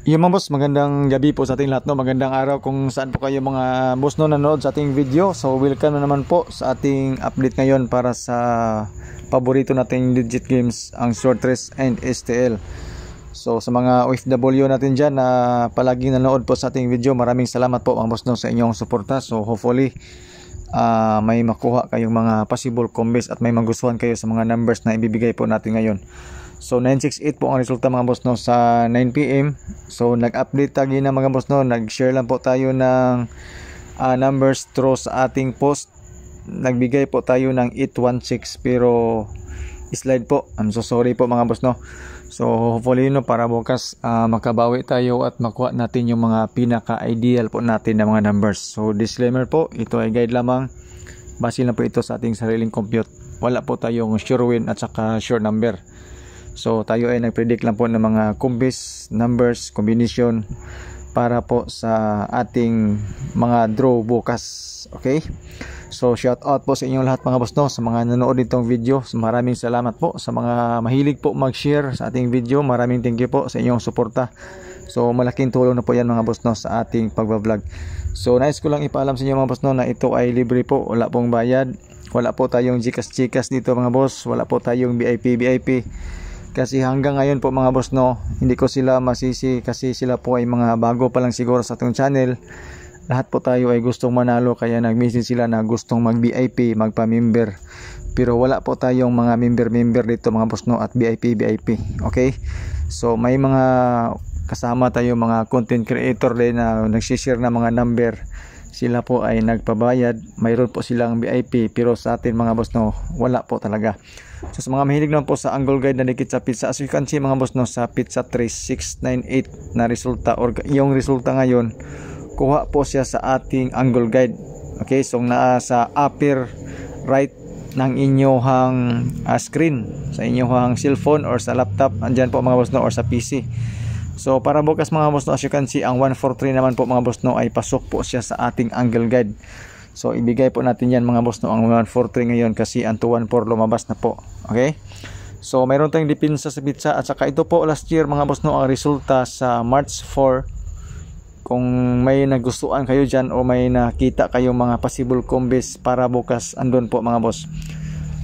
Yung mga boss, magandang gabi po sa ating lahat, no? Magandang araw kung saan po kayo mga boss, no, nanood sa ating video. So welcome na naman po sa ating update ngayon para sa paborito nating legit games, ang Sword Race and STL. So sa mga OFW natin dyan na palaging nanood po sa ating video, maraming salamat po mga boss, no, sa inyong suporta. So hopefully may makuha kayong mga possible combos at may magustuhan kayo sa mga numbers na ibibigay po natin ngayon. So 968 po ang resulta mga boss, no, sa 9 PM. So nag-update tayo na mga boss, no, nag-share lang po tayo ng numbers through sa ating post. Nagbigay po tayo ng 816 pero slide po. I'm so sorry po mga boss, no. So hopefully, no, para bukas makabawi tayo at makuha natin yung mga pinaka-ideal po natin na mga numbers. So disclaimer po, ito ay guide lamang. Base lang po ito sa ating sariling compute. Wala po tayong sure win at saka sure number. So tayo ay nag-predict lang po ng mga combos, numbers, combination para po sa ating mga draw bukas. Okay? So shout out po sa inyong lahat mga boss, no, sa mga nanood nitong video. So, maraming salamat po sa mga mahilig po mag-share sa ating video. Maraming thank you po sa inyong suporta. So malaking tulong na po yan mga boss, no, sa ating pagbablog. So nice ko lang ipaalam sa inyo mga boss, no, na ito ay libre po. Wala pong bayad. Wala po tayong GCash dito mga boss. Wala po tayong VIP. Kasi hanggang ngayon po mga boss, no, hindi ko sila masisi kasi sila po ay mga bago pa lang siguro sa atong channel. Lahat po tayo ay gustong manalo kaya nag-message sila na gustong mag-VIP, magpa-member. Pero wala po tayong mga member dito mga boss, no, at VIP. Okay? So may mga kasama tayo mga content creator din na nag-share na mga number. Sila po ay nagpabayad, mayroon po silang VIP, pero sa atin mga boss, no, wala po talaga. So sa mga mahilig naman po sa angle guide na dikit sa pizza, as you can see mga boss, no, sa pizza 3698 na resulta or yung resulta ngayon, kuha po siya sa ating angle guide. Okay, so nasa upper right ng inyong screen, sa inyong cellphone or sa laptop, andyan po mga boss, no, or sa PC. So para bukas mga boss, no, as you can see, ang 143 naman po mga boss, no, ay pasok po siya sa ating angle guide. So ibigay po natin yan mga boss, no, ang 143 ngayon kasi ang 214 lumabas na po. Okay? So mayroon tayong depensa sa pizza at saka ito po last year mga boss, no, ang resulta sa March 4. Kung may nagustuhan kayo dyan o may nakita kayong mga possible combos para bukas, andun po mga boss.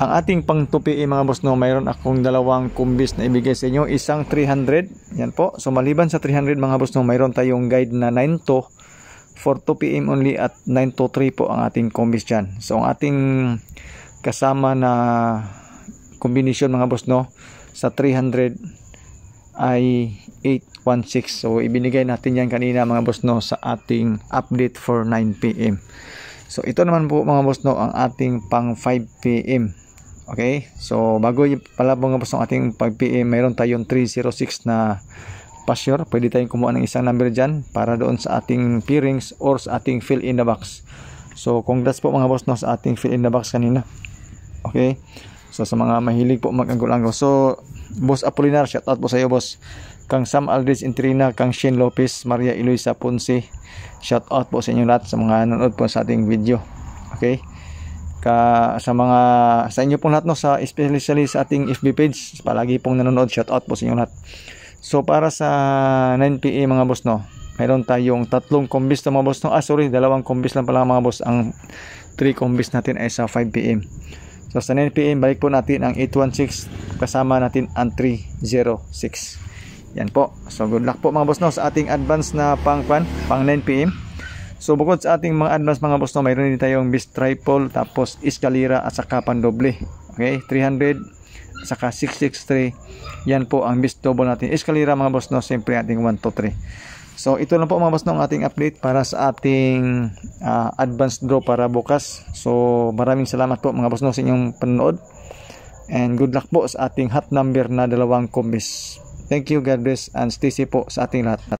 Ang ating pang 2PA mga boss, no, mayroon akong dalawang combos na ibigay sa inyo. Isang 300, yan po. So maliban sa 300 mga boss, no, mayroon tayong guide na 9 to for 2 PM only at 9 to 3 po ang ating combos dyan. So ang ating kasama na combination mga boss, no, sa 300 ay 816. So ibinigay natin yan kanina mga boss, no, sa ating update for 9 PM. So ito naman po mga boss, no, ang ating pang 5 PM. Okay? So bago pala mga boss ng ating 5 PM, mayroon tayong 306 na pasure. Pwede tayong kumuha ng isang number dyan para doon sa ating pairings or sa ating fill in the box. So congrats po mga boss, no, sa ating fill in the box kanina. Okay? So sa mga mahilig po mag-anggol-anggol. So Boss Apolinar, shout out po sa iyo boss. Kang Sam Aldrich Intrina, Kang Shane Lopez, Maria Eloisa Ponce, shout out po sa inyo lahat sa mga nanonood po sa ating video. Okay? Sa inyo pong lahat, no, sa especially sa ating FB page, palagi pong nanonood, shout out po sa inyo lahat. So para sa 9 PM mga boss, no, mayroon tayong tatlong combos na mga boss, no. Dalawang combos lang pala mga boss. Ang 3 combos natin ay sa 5 PM. So sa 9 PM, balik po natin ang 816, kasama natin ang 306. Yan po. So good luck po mga boss, no, sa ating advance na pang 9 PM. So bukod sa ating mga advance mga boss, no, mayroon din tayong best triple, tapos escalera at saka pandoble. Okay, 300 at saka 663. Yan po ang best double natin. Escalera mga boss, no, siyempre ating 1 to 3. So ito lang po mga boss, no, ang ating update para sa ating advanced draw para bukas. So maraming salamat po mga boss, no, sa inyong panonood. And good luck po sa ating hot number na dalawang combos. Thank you, God bless, and stay safe po sa ating lahat.